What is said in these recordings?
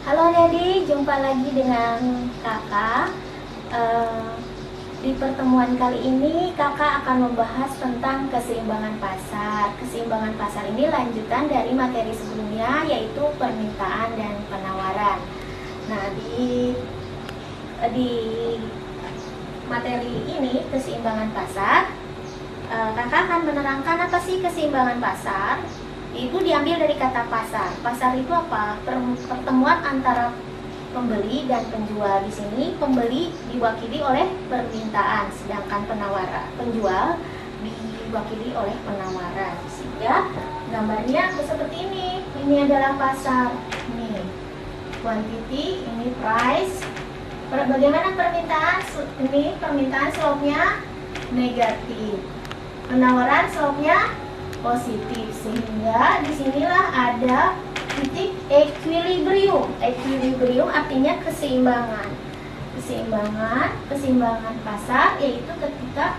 Halo adik-adik, jumpa lagi dengan kakak. Di pertemuan kali ini kakak akan membahas tentang keseimbangan pasar. Keseimbangan pasar ini lanjutan dari materi sebelumnya, yaitu permintaan dan penawaran. Nah, di materi ini, keseimbangan pasar, kakak akan menerangkan apa sih keseimbangan pasar. Itu diambil dari kata pasar. Pasar itu apa? Pertemuan antara pembeli dan penjual. Di sini pembeli diwakili oleh permintaan, sedangkan penjual diwakili oleh penawaran. Sehingga gambarnya seperti ini. Ini adalah pasar. Ini quantity, ini price. Bagaimana permintaan? Ini permintaan slope-nya negatif. Penawaran slope-nya positif, sehingga disinilah ada titik equilibrium. Equilibrium artinya keseimbangan. Keseimbangan pasar yaitu ketika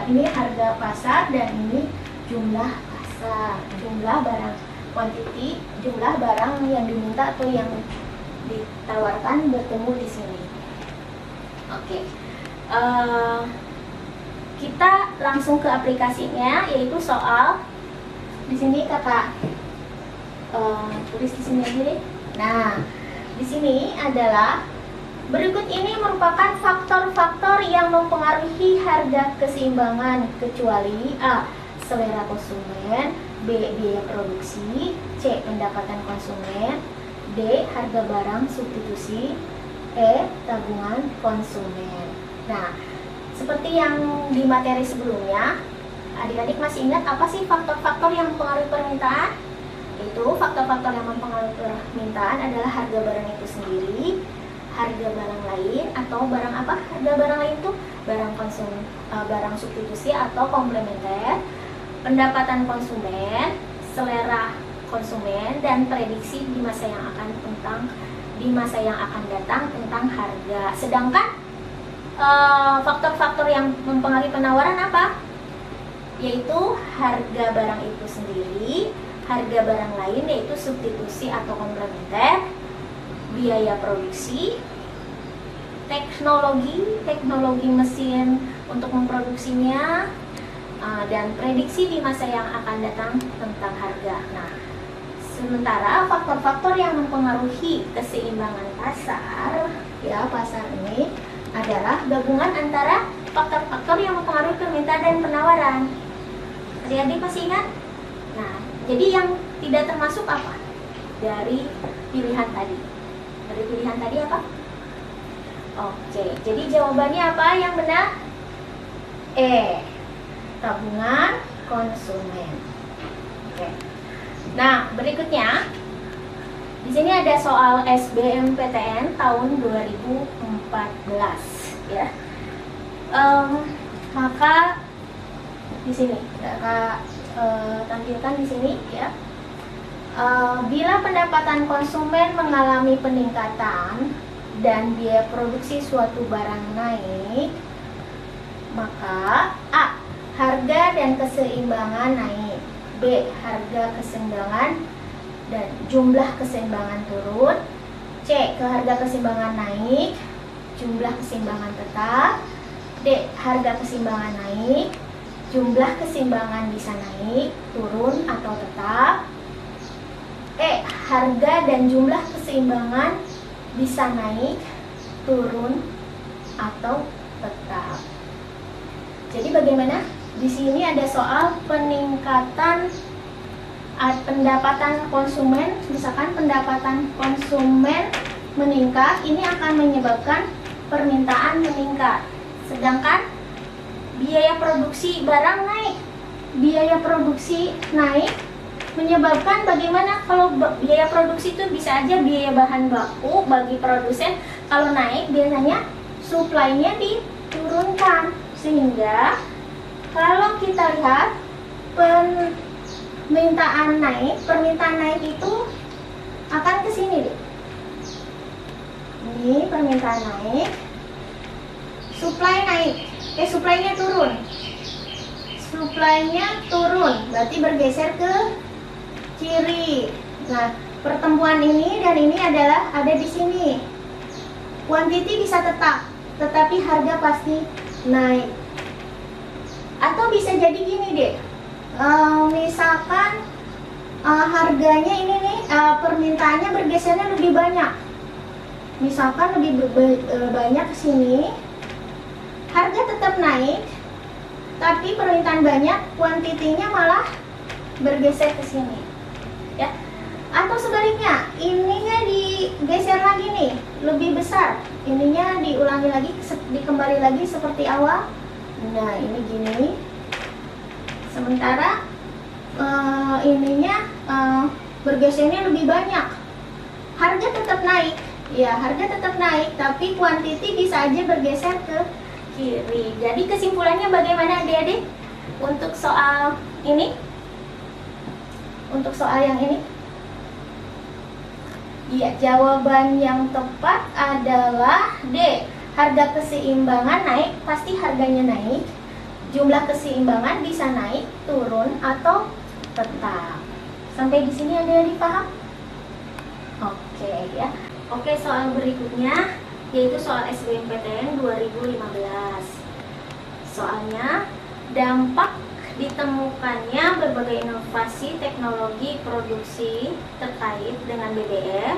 ini harga pasar dan ini jumlah pasar, jumlah barang, quantity, jumlah barang yang diminta atau yang ditawarkan bertemu di sini. Oke. Kita langsung ke aplikasinya, yaitu soal di sini kakak tulis di sini aja deh. Nah, di sini adalah berikut ini merupakan faktor-faktor yang mempengaruhi harga keseimbangan, kecuali A. selera konsumen, B. biaya produksi, C. pendapatan konsumen, D. harga barang substitusi, E. tabungan konsumen. Nah, seperti yang di materi sebelumnya, adik-adik masih ingat apa sih faktor-faktor yang mempengaruhi permintaan? Itu faktor-faktor yang mempengaruhi permintaan adalah harga barang itu sendiri, harga barang lain, atau barang apa? Harga barang lain itu barang substitusi atau komplementer, pendapatan konsumen, selera konsumen, dan prediksi di masa yang akan datang tentang harga. Sedangkan faktor-faktor yang mempengaruhi penawaran apa? Yaitu harga barang itu sendiri, harga barang lain yaitu substitusi atau komplementer, biaya produksi, teknologi mesin untuk memproduksinya, dan prediksi di masa yang akan datang tentang harga. Nah, sementara faktor-faktor yang mempengaruhi keseimbangan pasar, pasar ini adalah gabungan antara faktor-faktor yang mempengaruhi permintaan dan penawaran. Adik-adik masih ingat? Nah, jadi yang tidak termasuk apa? Dari pilihan tadi. Dari pilihan tadi apa? Oke, jadi jawabannya apa yang benar? E. tabungan konsumen. Oke. Nah, berikutnya di sini ada soal SBMPTN tahun 2014, ya. Maka di sini kakak tampilkan di sini, ya. Bila pendapatan konsumen mengalami peningkatan dan biaya produksi suatu barang naik, maka A. harga dan keseimbangan naik, B. harga keseimbangan dan jumlah keseimbangan turun, C. harga keseimbangan naik, jumlah keseimbangan tetap, D. harga keseimbangan naik, jumlah keseimbangan bisa naik, turun atau tetap, E. harga dan jumlah keseimbangan bisa naik, turun atau tetap. Jadi bagaimana? Di sini ada soal peningkatan pendapatan konsumen. Misalkan pendapatan konsumen meningkat, ini akan menyebabkan permintaan meningkat. Sedangkan biaya produksi barang naik. Biaya produksi naik menyebabkan bagaimana? Kalau biaya produksi itu bisa aja biaya bahan baku bagi produsen. Kalau naik biasanya supply-nya diturunkan. Sehingga kalau kita lihat permintaan naik itu akan ke sini deh. Ini permintaan naik, supply-nya turun. Supply-nya turun, berarti bergeser ke kiri. Nah, pertemuan ini dan ini adalah ada di sini. Quantity bisa tetap, tetapi harga pasti naik. Atau bisa jadi gini deh, misalkan harganya ini nih, permintaannya bergesernya lebih banyak. Misalkan lebih banyak ke sini, harga tetap naik, tapi permintaan banyak, kuantitinya malah bergeser ke sini. Ya. Atau sebaliknya, ininya digeser lagi nih, lebih besar. Ininya diulangi lagi, dikembali lagi seperti awal. Nah, ini gini. Sementara ininya bergesernya lebih banyak. Harga tetap naik. Ya, harga tetap naik, tapi kuantiti bisa aja bergeser ke kiri. Jadi kesimpulannya bagaimana adik-adik? Untuk soal ini? Untuk soal yang ini? Iya, jawaban yang tepat adalah D. Harga keseimbangan naik, pasti harganya naik. Jumlah keseimbangan bisa naik, turun, atau tetap. Sampai di sini ada yang dipaham? Oke ya. Oke, soal berikutnya yaitu soal SBMPTN 2015. Soalnya, dampak ditemukannya berbagai inovasi teknologi produksi terkait dengan BBM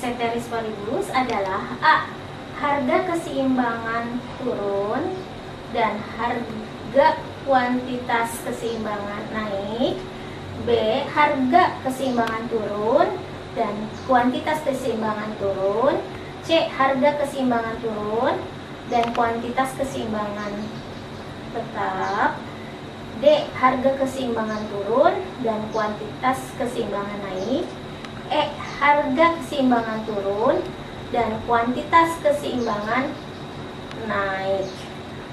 ceteris paribus adalah A. Harga keseimbangan turun dan harga kuantitas keseimbangan naik. B. Harga keseimbangan turun dan kuantitas keseimbangan turun. C. Harga keseimbangan turun dan kuantitas keseimbangan tetap. D. Harga keseimbangan turun dan kuantitas keseimbangan naik. E. Harga keseimbangan turun dan kuantitas keseimbangan naik.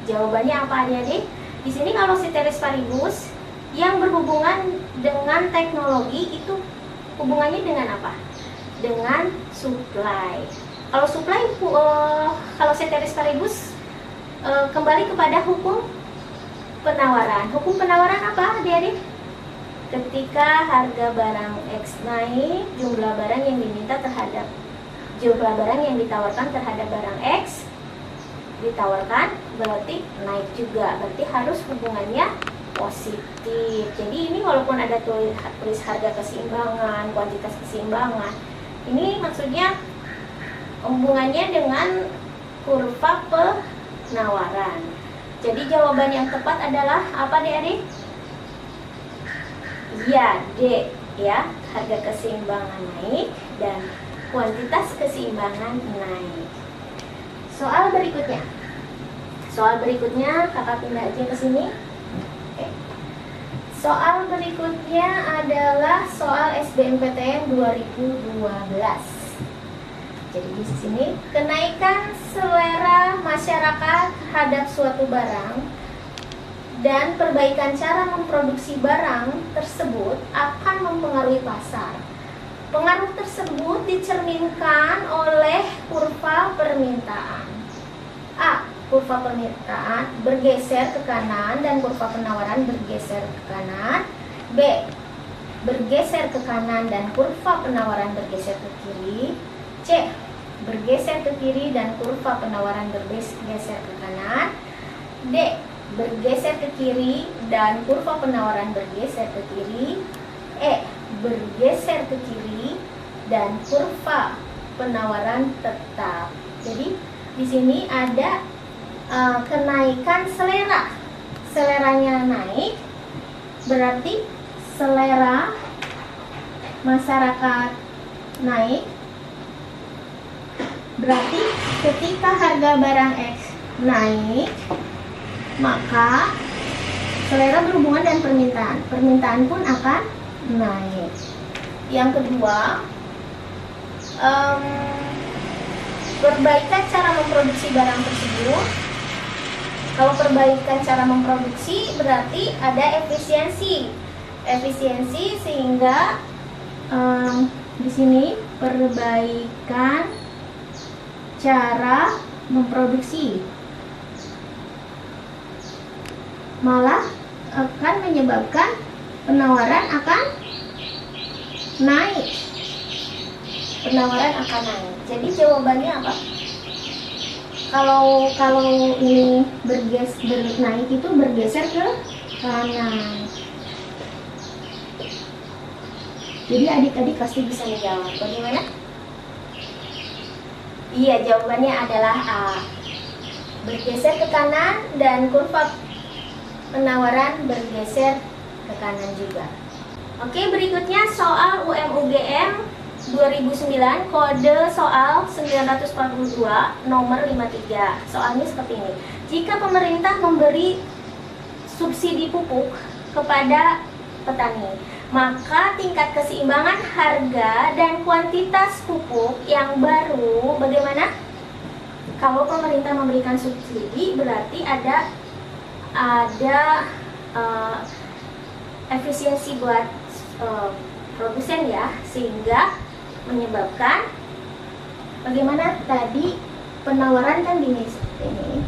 Jawabannya apa adik-adik? Di sini kalau ceteris paribus yang berhubungan dengan teknologi itu hubungannya dengan apa? Dengan supply. Kalau supply, kalau ceteris paribus kembali kepada hukum penawaran. Hukum penawaran apa adik-adik? Ketika harga barang X naik, jumlah barang yang ditawarkan terhadap barang X ditawarkan, berarti naik juga. Berarti harus hubungannya positif. Jadi ini walaupun ada tulis harga keseimbangan, kuantitas keseimbangan, ini maksudnya hubungannya dengan kurva penawaran. Jadi jawaban yang tepat adalah apa adik-adik? Ya, D ya. Harga keseimbangan naik dan kuantitas keseimbangan naik. Soal berikutnya kakak pindah aja ke sini. Oke. Soal berikutnya adalah soal SBMPTN 2012. Jadi di sini kenaikan selera masyarakat terhadap suatu barang dan perbaikan cara memproduksi barang tersebut akan mempengaruhi pasar. Pengaruh tersebut dicerminkan oleh kurva permintaan. A. Kurva permintaan bergeser ke kanan dan kurva penawaran bergeser ke kanan. B. Bergeser ke kanan dan kurva penawaran bergeser ke kiri. C. Bergeser ke kiri dan kurva penawaran bergeser ke kanan. D. Bergeser ke kiri dan kurva penawaran bergeser ke kiri. E. Bergeser ke kiri dan kurva penawaran tetap. Jadi di sini ada kenaikan selera. Seleranya naik, berarti selera masyarakat naik. Berarti ketika harga barang X naik, maka selera berhubungan dengan permintaan. Permintaan pun akan naik. Yang kedua, perbaikan cara memproduksi barang tersebut. Kalau perbaikan cara memproduksi berarti ada efisiensi. Efisiensi sehingga di sini perbaikan cara memproduksi malah akan menyebabkan penawaran akan naik. penawaran akan naik. Jadi jawabannya apa? Kalau ini naik itu bergeser ke kanan. Jadi adik-adik pasti bisa menjawab. Bagaimana? Iya, jawabannya adalah A. Bergeser ke kanan dan kurva penawaran bergeser ke kanan juga. Oke, berikutnya soal UM-UGM 2009, kode soal 942, nomor 53. Soalnya seperti ini. Jika pemerintah memberi subsidi pupuk kepada petani, maka tingkat keseimbangan harga dan kuantitas pupuk yang baru bagaimana? Kalau pemerintah memberikan subsidi berarti ada efisiensi buat produsen ya, sehingga menyebabkan bagaimana tadi penawaran kan gini, ini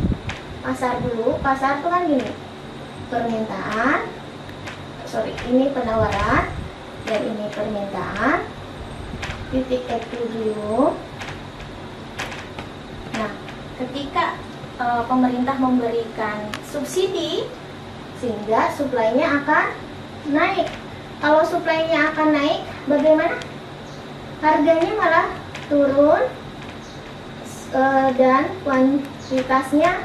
pasar dulu, pasar tuh kan gini, permintaan, ini penawaran dan ini permintaan, titik equilibrium. Nah, ketika pemerintah memberikan subsidi sehingga suplainya akan naik. Kalau suplainya akan naik, bagaimana? Harganya malah turun dan kuantitasnya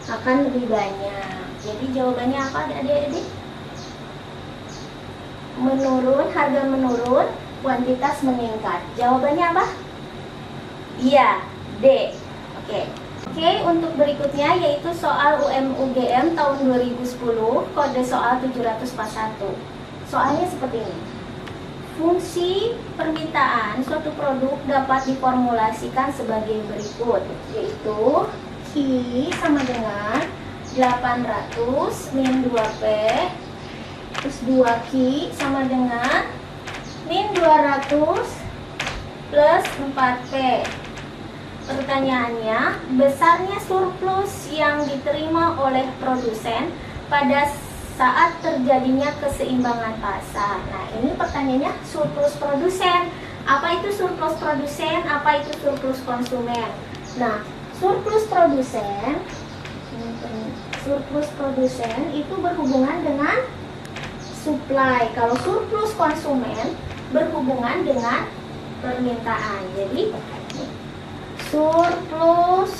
akan lebih banyak. Jadi jawabannya apa adik-adik? Menurun, harga menurun, kuantitas meningkat. Jawabannya apa? Iya, D. Oke, untuk berikutnya yaitu soal UM-UGM tahun 2010, kode soal 741. Soalnya seperti ini. Fungsi permintaan suatu produk dapat diformulasikan sebagai berikut, yaitu Q sama dengan 800 min 2P plus 2Q sama dengan min 200 plus 4P. Pertanyaannya, besarnya surplus yang diterima oleh produsen pada saat terjadinya keseimbangan pasar. Nah, ini pertanyaannya surplus produsen. Apa itu surplus produsen? Apa itu surplus konsumen? Nah, surplus produsen itu berhubungan dengan supply. Kalau surplus konsumen berhubungan dengan permintaan. Jadi surplus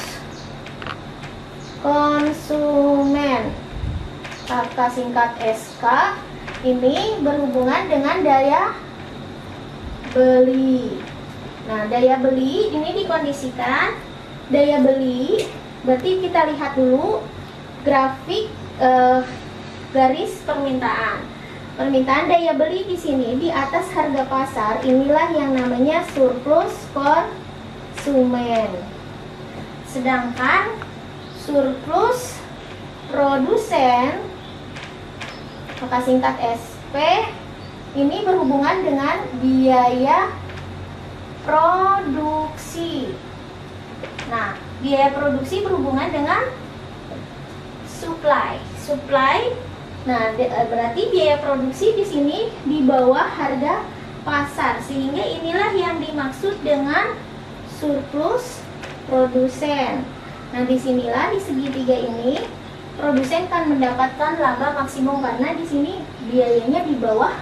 konsumen, kata singkat SK, ini berhubungan dengan daya beli. Nah, daya beli ini dikondisikan daya beli, berarti kita lihat dulu grafik garis permintaan. Permintaan daya beli di sini di atas harga pasar, inilah yang namanya surplus konsumen. Sedangkan surplus produsen, maka singkat SP, ini berhubungan dengan biaya produksi. Nah, biaya produksi berhubungan dengan supply. Nah, berarti biaya produksi di sini di bawah harga pasar, sehingga inilah yang dimaksud dengan surplus produsen. Nah, disinilah di segitiga ini produsen kan mendapatkan laba maksimum karena di sini biayanya di bawah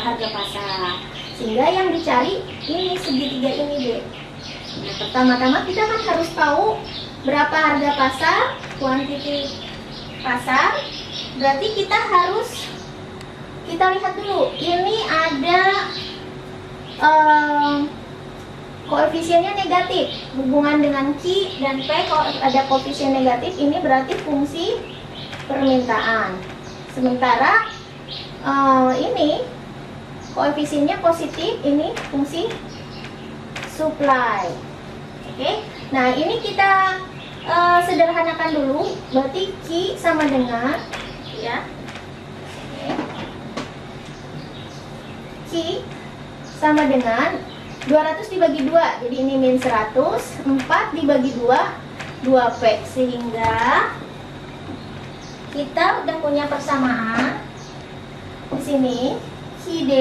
harga pasar, sehingga yang dicari ini segitiga ini deh. Nah, pertama-tama kita kan harus tahu berapa harga pasar, kuantiti pasar. Berarti kita lihat dulu ini ada koefisiennya negatif, hubungan dengan Q dan P. Kalau ada koefisien negatif, ini berarti fungsi permintaan. Sementara ini koefisiennya positif, ini fungsi supply. Oke, nah ini kita sederhanakan dulu. Berarti Q sama dengan ya, Q sama dengan 200 dibagi 2, jadi ini min 100, 4 dibagi 2, 2P. Sehingga kita udah punya persamaan. Di sini QD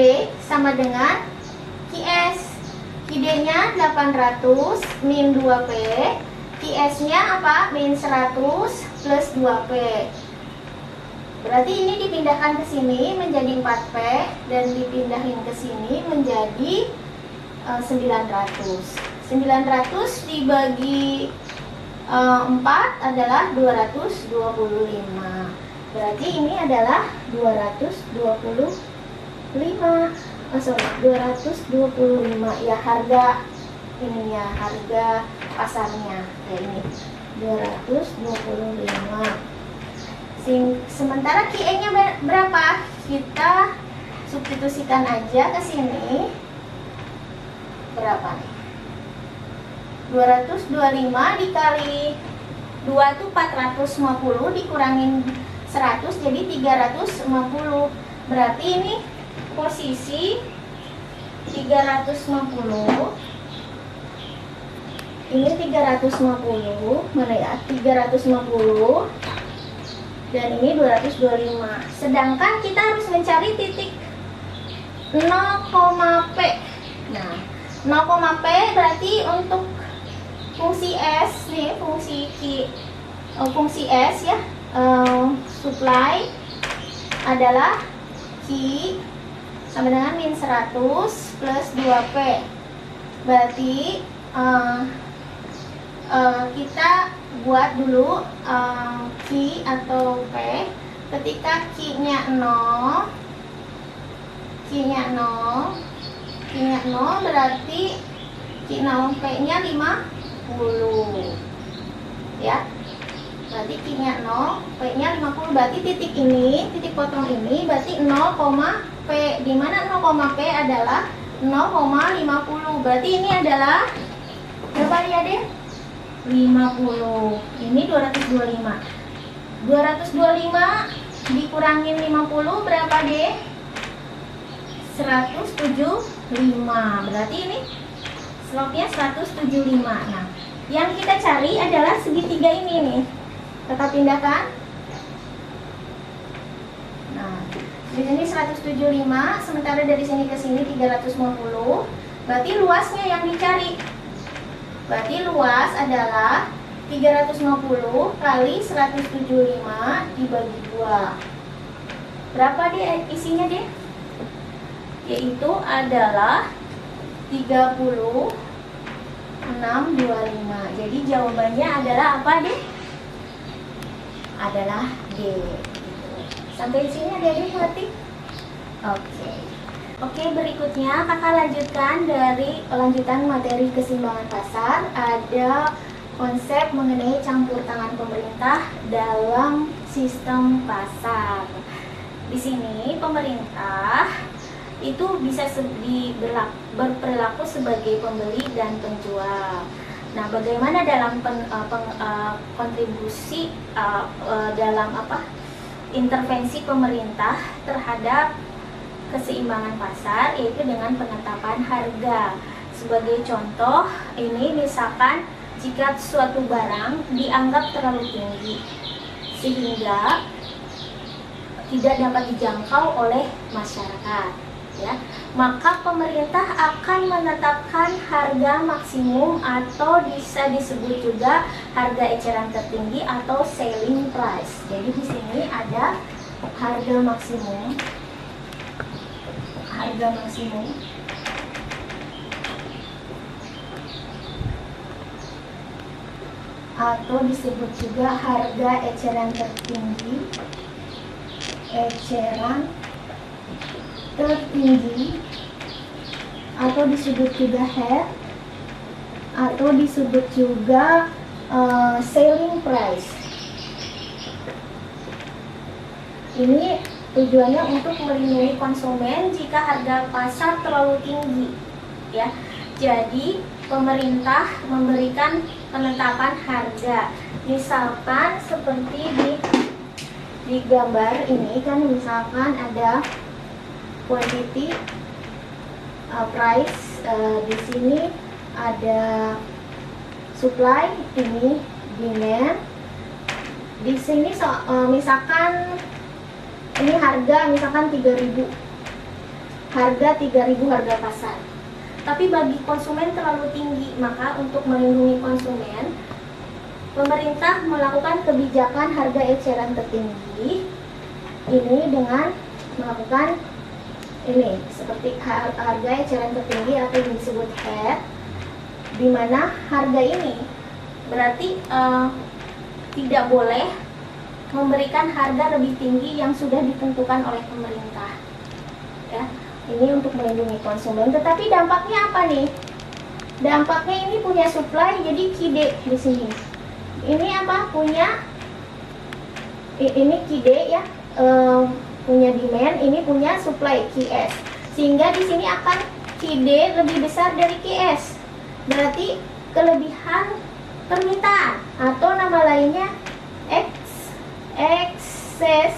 sama dengan Q QS. QD-nya 800 min 2P. QS-nya apa? Min 100 plus 2P. Berarti ini dipindahkan ke sini menjadi 4P dan dipindahin ke sini menjadi 900. 900 dibagi 4 adalah 225. Berarti ini adalah 225. 225 ya, harga ini ya, harga pasarnya ya, ini 225. Sementara QE-nya berapa? Kita substitusikan aja ke sini. Berapa nih? 225 dikali 2 itu 450, dikurangin 100 jadi 350. Berarti ini posisi 350. Ini 350, mana ya? 350 dan ini 225. Sedangkan kita harus mencari titik 0,P. Nah, 0,P berarti untuk fungsi S nih, fungsi S ya, supply adalah Q sama dengan min 100 plus 2P. Berarti kita buat dulu Q atau P. Ketika Q-nya 0, Q-nya 0 berarti Q0 P-nya 50 ya. Berarti Q-nya 0, P-nya 50. Berarti titik ini, titik potong ini berarti 0,P. Di mana 0,P adalah 0,50. Berarti ini adalah berapa ya, deh? 50. Ini 225. 225 dikurangin 50 berapa, deh? 175. Berarti ini slope-nya 175. Nah, yang kita cari adalah segitiga ini nih. Kita pindahkan. Nah, di sini 175, sementara dari sini ke sini 350. Berarti luasnya yang dicari. Berarti luas adalah 350 kali 175 dibagi 2. Berapa deh isinya, deh? Yaitu adalah 3625. Jadi jawabannya adalah apa, deh? Adalah D. Sampai sini ada yang ngerti? Oke, berikutnya kakak lanjutkan dari lanjutan materi keseimbangan pasar. Ada konsep mengenai campur tangan pemerintah dalam sistem pasar. Di sini pemerintah itu bisa berperilaku sebagai pembeli dan penjual. Nah, bagaimana dalam kontribusi dalam intervensi pemerintah terhadap keseimbangan pasar, yaitu dengan penetapan harga. Sebagai contoh, ini misalkan jika suatu barang dianggap terlalu tinggi sehingga tidak dapat dijangkau oleh masyarakat, ya, maka pemerintah akan menetapkan harga maksimum atau bisa disebut juga harga eceran tertinggi atau selling price. Jadi di sini ada harga maksimum, atau disebut juga harga eceran tertinggi, atau disebut juga head, atau disebut juga selling price. Ini tujuannya untuk melindungi konsumen jika harga pasar terlalu tinggi, ya. Jadi pemerintah memberikan penetapan harga. Misalkan seperti di gambar ini kan, misalkan ada quantity, price, di sini ada supply, ini demand. Di sini misalkan ini harga misalkan 3.000. Harga 3.000 harga pasar. tapi bagi konsumen terlalu tinggi. Maka untuk melindungi konsumen, pemerintah melakukan kebijakan harga eceran tertinggi ini dengan melakukan ini seperti harga eceran tertinggi atau yang disebut HET, di mana harga ini berarti tidak boleh memberikan harga lebih tinggi yang sudah ditentukan oleh pemerintah. Ya, ini untuk melindungi konsumen. Tetapi dampaknya apa nih? Dampaknya ini punya supply, jadi KIDE di sini. Ini apa? Ini KIDE ya, punya demand, ini punya supply QS. Sehingga di sini akan KIDE lebih besar dari QS. Berarti kelebihan permintaan atau nama lainnya excess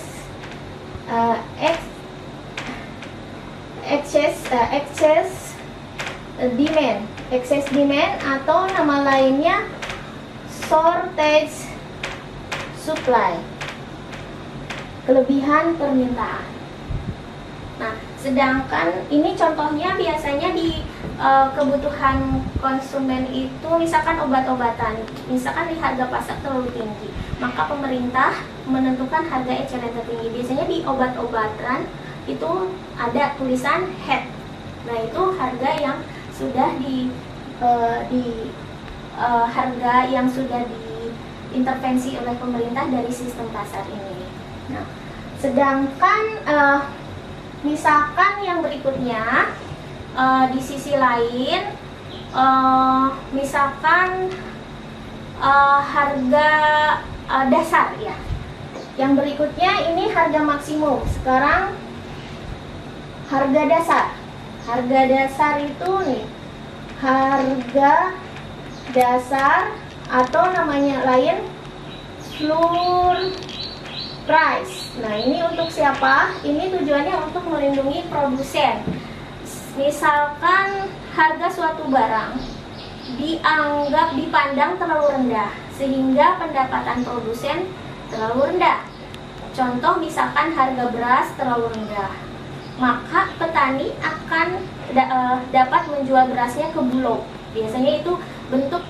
demand atau nama lainnya shortage supply, kelebihan permintaan. Nah, sedangkan ini contohnya biasanya di kebutuhan konsumen itu misalkan obat-obatan, misalkan di harga pasar terlalu tinggi, maka pemerintah menentukan harga eceran tertinggi. Biasanya di obat-obatan itu ada tulisan HET. Nah, itu harga yang sudah harga yang sudah diintervensi oleh pemerintah dari sistem pasar ini. Nah, sedangkan misalkan yang berikutnya di sisi lain, misalkan harga dasar ya. Yang berikutnya ini harga maksimum. Sekarang harga dasar. Harga dasar itu nih, harga dasar atau namanya lain floor price. Nah, ini untuk siapa? Ini tujuannya untuk melindungi produsen. Misalkan harga suatu barang dipandang terlalu rendah sehingga pendapatan produsen terlalu rendah. Contoh misalkan harga beras terlalu rendah, maka petani akan dapat menjual berasnya ke Bulog. Biasanya itu bentuk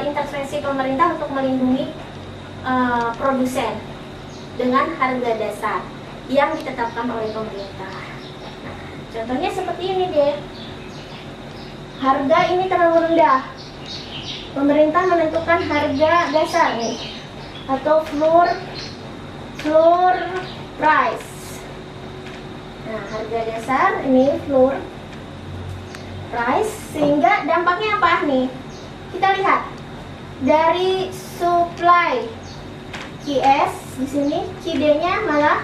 intervensi pemerintah untuk melindungi produsen dengan harga dasar yang ditetapkan oleh pemerintah. Nah, contohnya seperti ini deh. Harga ini terlalu rendah. Pemerintah menentukan harga dasar nih atau floor price. Nah, harga dasar ini floor price, sehingga dampaknya apa nih? Kita lihat dari supply QS di sini, QD-nya malah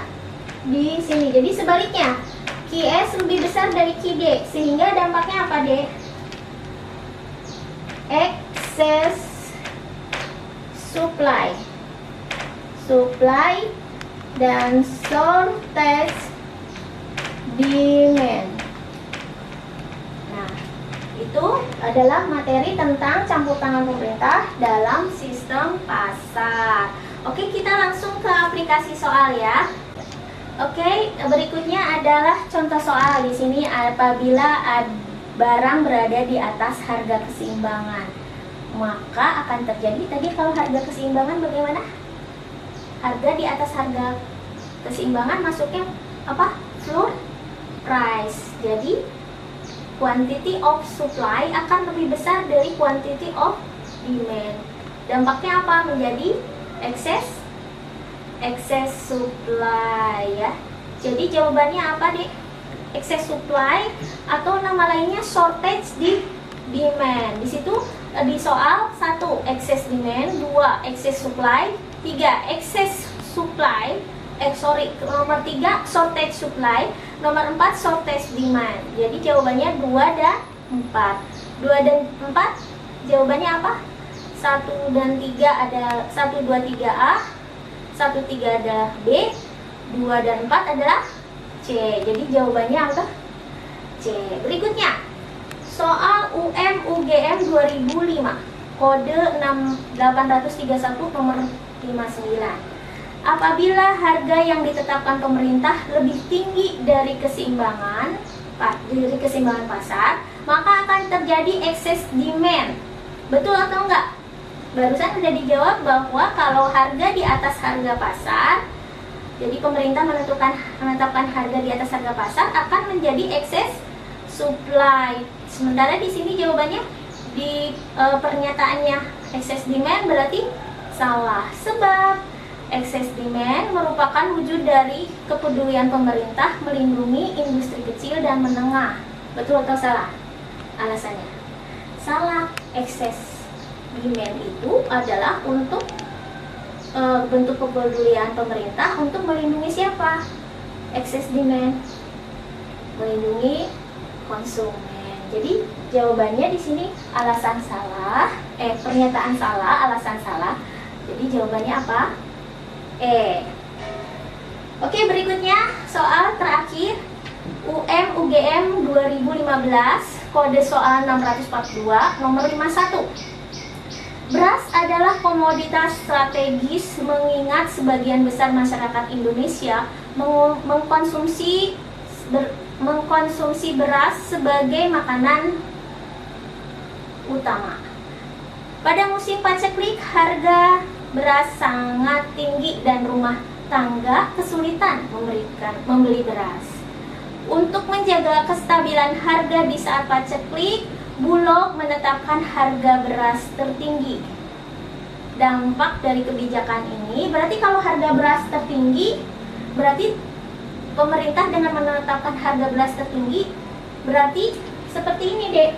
di sini. Jadi sebaliknya, QS lebih besar dari QD, sehingga dampaknya apa deh? Excess supply dan shortage demand. Nah, itu adalah materi tentang campur tangan pemerintah dalam sistem pasar. Oke, kita langsung ke aplikasi soal ya. Oke, berikutnya adalah contoh soal di sini. Apabila barang berada di atas harga keseimbangan, maka akan terjadi tadi kalau harga keseimbangan bagaimana? Harga di atas harga keseimbangan masuknya apa? Floor price. Jadi quantity of supply akan lebih besar dari quantity of demand. Dampaknya apa? Menjadi excess supply ya. Jadi jawabannya apa deh? Excess supply atau nama lainnya shortage di demand. Di situ di soal 1 excess demand, 2 excess supply, 3 excess supply, nomor 3 shortage supply, nomor 4 shortage demand. Jadi jawabannya 2 dan 4. 2 dan 4 jawabannya apa? 1 dan 3 ada 1, 2, 3A, 1, 3 adalah B, 2 dan 4 adalah C. Jadi jawabannya apa? C. Berikutnya soal UM-UGM 2005 kode 6831 nomor 59. Apabila harga yang ditetapkan pemerintah lebih tinggi dari keseimbangan pasar, maka akan terjadi excess demand. Betul atau enggak? Barusan sudah dijawab bahwa kalau harga di atas harga pasar, jadi pemerintah menetapkan harga di atas harga pasar, akan menjadi excess supply. Sementara di sini jawabannya di pernyataannya excess demand berarti salah, sebab excess demand merupakan wujud dari kepedulian pemerintah melindungi industri kecil dan menengah. Betul atau salah? Alasannya salah. Excess demand itu adalah untuk bentuk kepedulian pemerintah untuk melindungi siapa? Excess demand melindungi konsumen. Jadi jawabannya di sini alasan salah, pernyataan salah, alasan salah. Jadi jawabannya apa? Oke, berikutnya soal terakhir UGM 2015, kode soal 642, nomor 51. Beras adalah komoditas strategis mengingat sebagian besar masyarakat Indonesia mengkonsumsi beras sebagai makanan utama. Pada musim paceklik, harga beras sangat tinggi dan rumah tangga kesulitan membeli beras. Untuk menjaga kestabilan harga di saat paceklik, Bulog menetapkan harga beras tertinggi. Dampak dari kebijakan ini berarti kalau harga beras tertinggi, berarti pemerintah dengan menetapkan harga beras tertinggi, berarti seperti ini, Dek.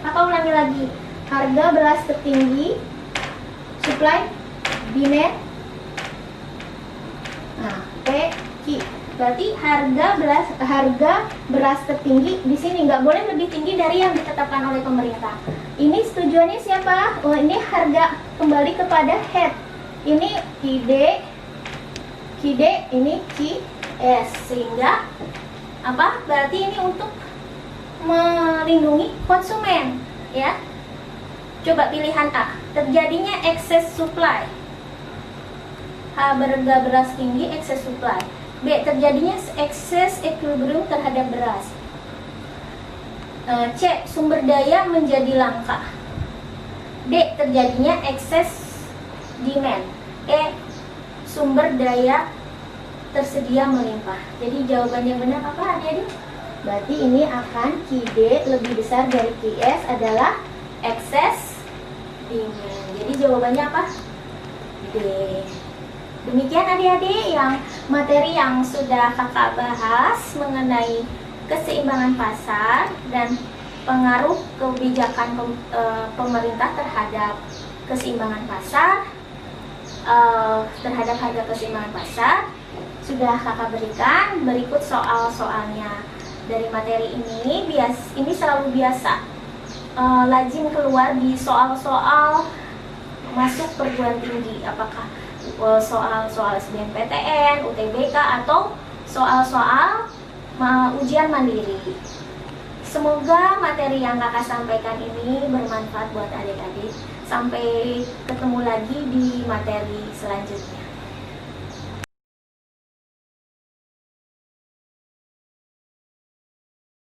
Apa ulangi lagi? Harga beras tertinggi, supply, demand. Nah, PQ. Berarti harga beras tertinggi di sini nggak boleh lebih tinggi dari yang ditetapkan oleh pemerintah. Ini tujuannya siapa? Oh, ini harga kembali kepada head. Ini QD, ini QS. Sehingga apa? Berarti ini untuk melindungi konsumen, ya. Coba pilihan A, terjadinya excess supply. Harga beras tinggi, excess supply. B, terjadinya excess equilibrium terhadap beras. C, sumber daya menjadi langka. D, terjadinya excess demand. E, sumber daya tersedia melimpah. Jadi jawaban yang benar apa, adik-adik? Berarti ini akan QD lebih besar dari QS adalah excess demand. Jadi jawabannya apa? D. Demikian adik-adik yang materi yang sudah kakak bahas mengenai keseimbangan pasar dan pengaruh kebijakan pemerintah terhadap keseimbangan pasar, terhadap harga keseimbangan pasar sudah kakak berikan. Berikut soal-soalnya dari materi ini. Ini selalu biasa lazim keluar di soal-soal masuk perguruan tinggi, apakah soal-soal SBMPTN, UTBK, atau soal-soal ujian mandiri. Semoga materi yang kakak sampaikan ini bermanfaat buat adik-adik. Sampai ketemu lagi di materi selanjutnya.